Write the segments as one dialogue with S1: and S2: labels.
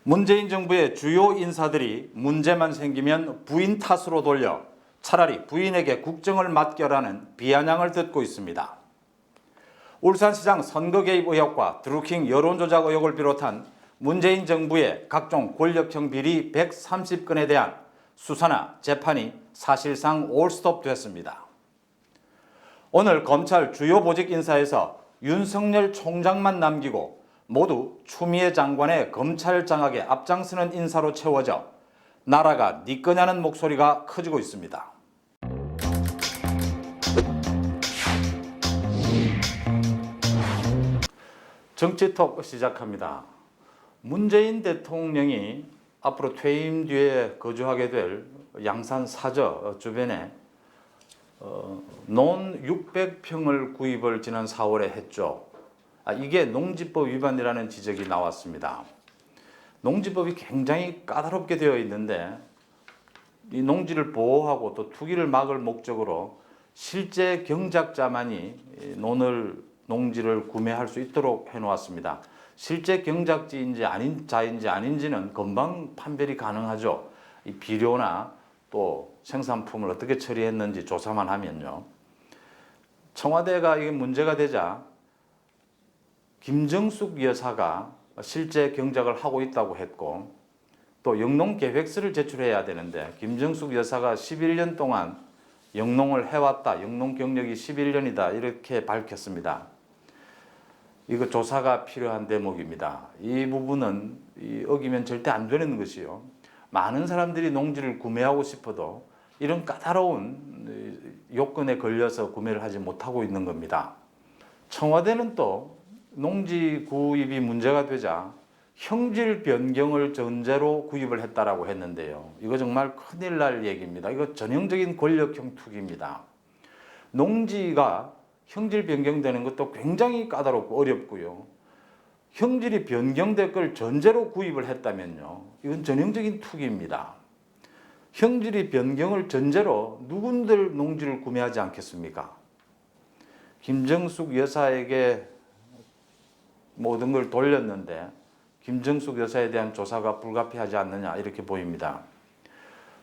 S1: 문재인 정부의 주요 인사들이 문제만 생기면 부인 탓으로 돌려 차라리 부인에게 국정을 맡겨라는 비아냥을 듣고 있습니다. 울산시장 선거 개입 의혹과 드루킹 여론조작 의혹을 비롯한 문재인 정부의 각종 권력형 비리 130건에 대한 수사나 재판이 사실상 올스톱됐습니다. 오늘 검찰 주요 보직 인사에서 윤석열 총장만 남기고 모두 추미애 장관의 검찰 장악에 앞장서는 인사로 채워져 나라가 네 거냐는 목소리가 커지고 있습니다. 정치톡 시작합니다. 문재인 대통령이 앞으로 퇴임 뒤에 거주하게 될 양산 사저 주변에 논 600평을 구입을 지난 4월에 했죠. 이게 농지법 위반이라는 지적이 나왔습니다. 농지법이 굉장히 까다롭게 되어 있는데 이 농지를 보호하고 또 투기를 막을 목적으로 실제 경작자만이 농지를 구매할 수 있도록 해놓았습니다. 실제 경작지인지 아닌 자인지 아닌지는 금방 판별이 가능하죠. 이 비료나 또 생산품을 어떻게 처리했는지 조사만 하면요. 청와대가 이게 문제가 되자 김정숙 여사가 실제 경작을 하고 있다고 했고 또 영농 계획서를 제출해야 되는데 김정숙 여사가 11년 동안 영농을 해왔다. 영농 경력이 11년이다. 이렇게 밝혔습니다. 이거 조사가 필요한 대목입니다. 이 부분은 어기면 절대 안 되는 것이요. 많은 사람들이 농지를 구매하고 싶어도 이런 까다로운 요건에 걸려서 구매를 하지 못하고 있는 겁니다. 청와대는 또 농지 구입이 문제가 되자 형질 변경을 전제로 구입을 했다라고 했는데요. 이거 정말 큰일 날 얘기입니다. 이거 전형적인 권력형 투기입니다. 농지가 형질 변경되는 것도 굉장히 까다롭고 어렵고요. 형질이 변경될 걸 전제로 구입을 했다면요. 이건 전형적인 투기입니다. 형질이 변경을 전제로 누군들 농지를 구매하지 않겠습니까? 김정숙 여사에게 모든 걸 돌렸는데 김정숙 여사에 대한 조사가 불가피하지 않느냐 이렇게 보입니다.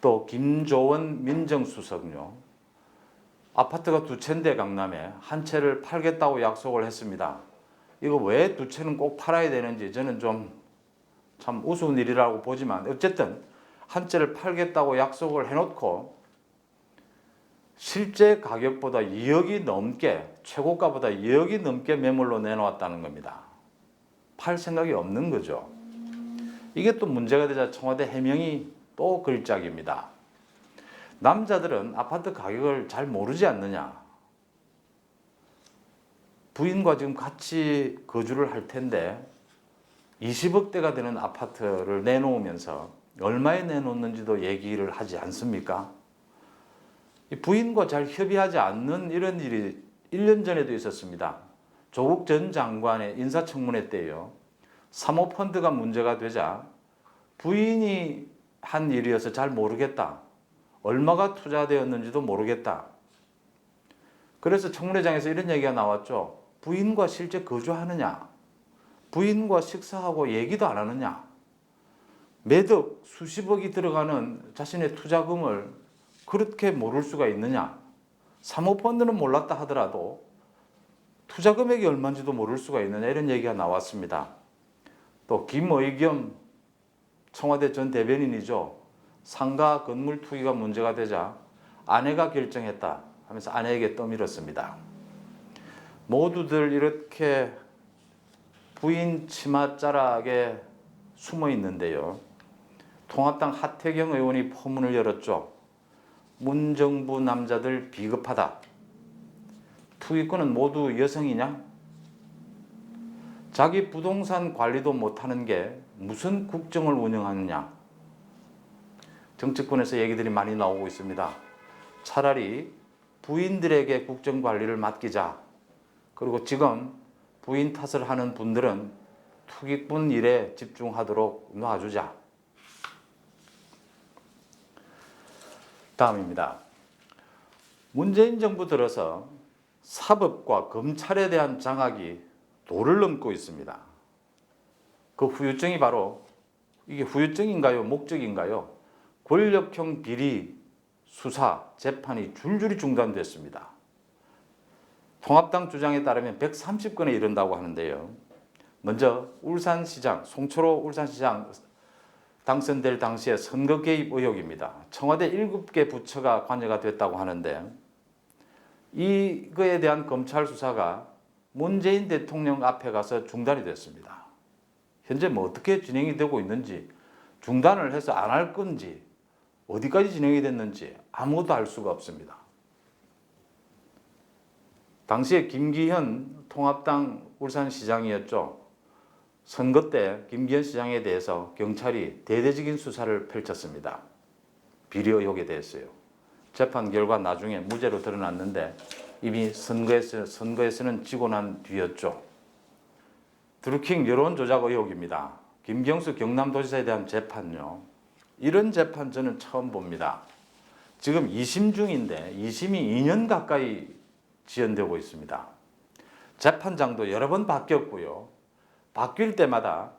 S1: 또 김조원 민정수석요. 아파트가 2채인데 강남에 한 채를 팔겠다고 약속을 했습니다. 이거 왜 2채는 꼭 팔아야 되는지 저는 좀 참 우스운 일이라고 보지만 어쨌든 한 채를 팔겠다고 약속을 해놓고 실제 가격보다 2억이 넘게 최고가보다 2억이 넘게 매물로 내놓았다는 겁니다. 팔 생각이 없는 거죠. 이게 또 문제가 되자 청와대 해명이 또 걸작입니다. 남자들은 아파트 가격을 잘 모르지 않느냐. 부인과 지금 같이 거주를 할 텐데 20억대가 되는 아파트를 내놓으면서 얼마에 내놓는지도 얘기를 하지 않습니까? 부인과 잘 협의하지 않는 이런 일이 1년 전에도 있었습니다. 조국 전 장관의 인사청문회 때요. 사모펀드가 문제가 되자 부인이 한 일이어서 잘 모르겠다. 얼마가 투자되었는지도 모르겠다. 그래서 청문회장에서 이런 얘기가 나왔죠. 부인과 실제 거주하느냐? 부인과 식사하고 얘기도 안 하느냐? 매덕 수십억이 들어가는 자신의 투자금을 그렇게 모를 수가 있느냐? 사모펀드는 몰랐다 하더라도 투자 금액이 얼마인지도 모를 수가 있느냐 이런 얘기가 나왔습니다. 또 김의겸 청와대 전 대변인이죠. 상가 건물 투기가 문제가 되자 아내가 결정했다 하면서 아내에게 떠밀었습니다. 모두들 이렇게 부인 치맛자락에 숨어 있는데요. 통합당 하태경 의원이 포문을 열었죠. 문정부 남자들 비겁하다. 투기꾼은 모두 여성이냐? 자기 부동산 관리도 못하는 게 무슨 국정을 운영하느냐? 정치권에서 얘기들이 많이 나오고 있습니다. 차라리 부인들에게 국정 관리를 맡기자. 그리고 지금 부인 탓을 하는 분들은 투기꾼 일에 집중하도록 놔주자. 다음입니다. 문재인 정부 들어서 사법과 검찰에 대한 장악이 도를 넘고 있습니다. 그 후유증이 바로 이게 후유증인가요? 목적인가요? 권력형 비리 수사 재판이 줄줄이 중단됐습니다. 통합당 주장에 따르면 130건에 이른다고 하는데요. 먼저 울산시장, 송철호 울산시장 당선될 당시에 선거 개입 의혹입니다. 청와대 7개 부처가 관여가 됐다고 하는데 이거에 대한 검찰 수사가 문재인 대통령 앞에 가서 중단이 됐습니다. 현재 뭐 어떻게 진행이 되고 있는지, 중단을 해서 안 할 건지, 어디까지 진행이 됐는지 아무것도 알 수가 없습니다. 당시에 김기현 통합당 울산시장이었죠. 선거 때 김기현 시장에 대해서 경찰이 대대적인 수사를 펼쳤습니다. 비리 의혹에 대해서요. 재판 결과 나중에 무죄로 드러났는데 이미 선거에서는 지고 난 뒤였죠. 드루킹 여론 조작 의혹입니다. 김경수 경남도지사에 대한 재판요. 이런 재판 저는 처음 봅니다. 지금 2심 중인데 2심이 2년 가까이 지연되고 있습니다. 재판장도 여러 번 바뀌었고요. 바뀔 때마다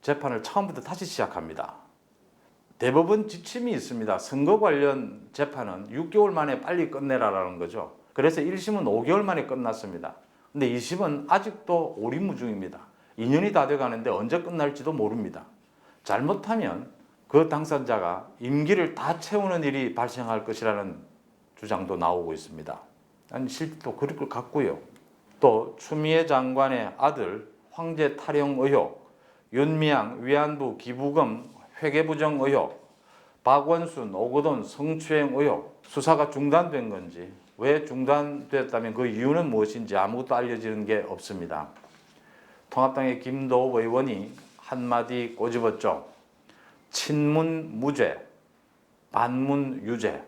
S1: 재판을 처음부터 다시 시작합니다. 대법원 지침이 있습니다. 선거 관련 재판은 6개월 만에 빨리 끝내라라는 거죠. 그래서 1심은 5개월 만에 끝났습니다. 근데 2심은 아직도 오리무중입니다. 2년이 다 돼가는데 언제 끝날지도 모릅니다. 잘못하면 그 당선자가 임기를 다 채우는 일이 발생할 것이라는 주장도 나오고 있습니다. 아니 실제로 그럴 것 같고요. 또 추미애 장관의 아들 황제 탈영 의혹, 윤미향 위안부 기부금 회계부정 의혹, 박원순 오거돈 성추행 의혹, 수사가 중단된 건지, 왜 중단됐다면 그 이유는 무엇인지 아무것도 알려지는 게 없습니다. 통합당의 김도읍 의원이 한마디 꼬집었죠. 친문 무죄, 반문 유죄.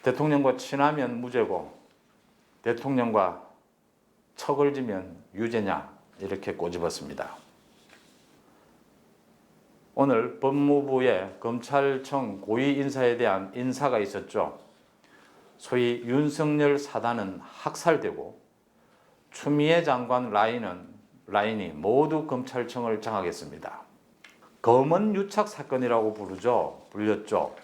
S1: 대통령과 친하면 무죄고 대통령과 척을 지면 유죄냐 이렇게 꼬집었습니다. 오늘 법무부의 검찰청 고위 인사에 대한 인사가 있었죠. 소위 윤석열 사단은 학살되고 추미애 장관 라인이 모두 검찰청을 장악했습니다. 검언 유착 사건이라고 불렸죠.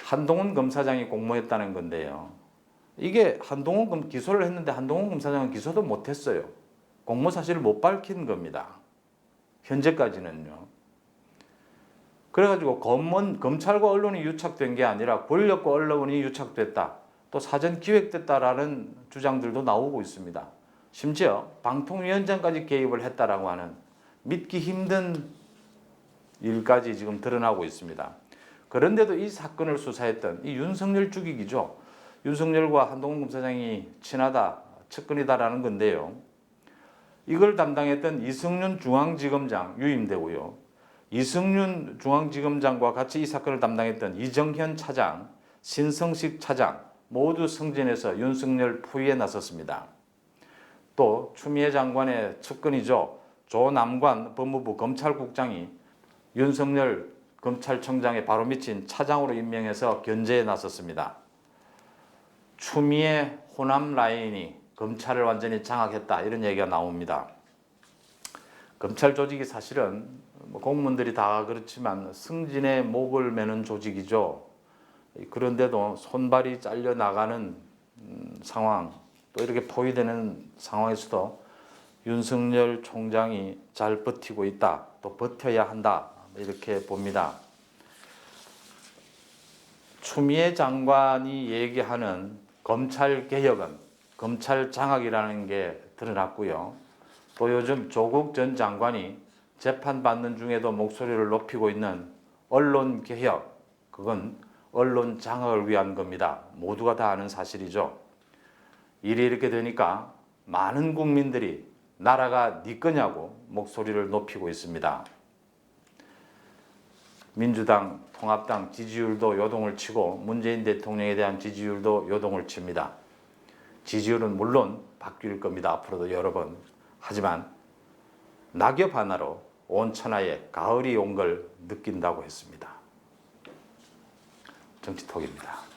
S1: 한동훈 검사장이 공모했다는 건데요. 이게 기소를 했는데 한동훈 검사장은 기소도 못했어요. 공모 사실을 못 밝힌 겁니다. 현재까지는요. 그래가지고 검찰과 언론이 유착된 게 아니라 권력과 언론이 유착됐다. 또 사전 기획됐다라는 주장들도 나오고 있습니다. 심지어 방통위원장까지 개입을 했다라고 하는 믿기 힘든 일까지 지금 드러나고 있습니다. 그런데도 이 사건을 수사했던 이 윤석열 죽이기죠. 윤석열과 한동훈 검사장이 친하다, 측근이다라는 건데요. 이걸 담당했던 이승윤 중앙지검장 유임되고요. 이승윤 중앙지검장과 같이 이 사건을 담당했던 이정현 차장, 신성식 차장 모두 승진해서 윤석열 포위에 나섰습니다. 또 추미애 장관의 측근이죠. 조남관 법무부 검찰국장이 윤석열 검찰청장의 바로 밑인 차장으로 임명해서 견제에 나섰습니다. 추미애 호남 라인이 검찰을 완전히 장악했다 이런 얘기가 나옵니다. 검찰 조직이 사실은 공무원들이 다 그렇지만 승진의 목을 매는 조직이죠. 그런데도 손발이 잘려 나가는 상황, 또 이렇게 포위되는 상황에서도 윤석열 총장이 잘 버티고 있다, 또 버텨야 한다 이렇게 봅니다. 추미애 장관이 얘기하는 검찰 개혁은 검찰 장악이라는 게 드러났고요. 또 요즘 조국 전 장관이 재판받는 중에도 목소리를 높이고 있는 언론 개혁, 그건 언론 장악을 위한 겁니다. 모두가 다 아는 사실이죠. 일이 이렇게 되니까 많은 국민들이 나라가 네 거냐고 목소리를 높이고 있습니다. 민주당, 통합당 지지율도 요동을 치고 문재인 대통령에 대한 지지율도 요동을 칩니다. 지지율은 물론 바뀔 겁니다. 앞으로도 여러 번. 하지만 낙엽 하나로 온 천하에 가을이 온 걸 느낀다고 했습니다. 정치톡입니다.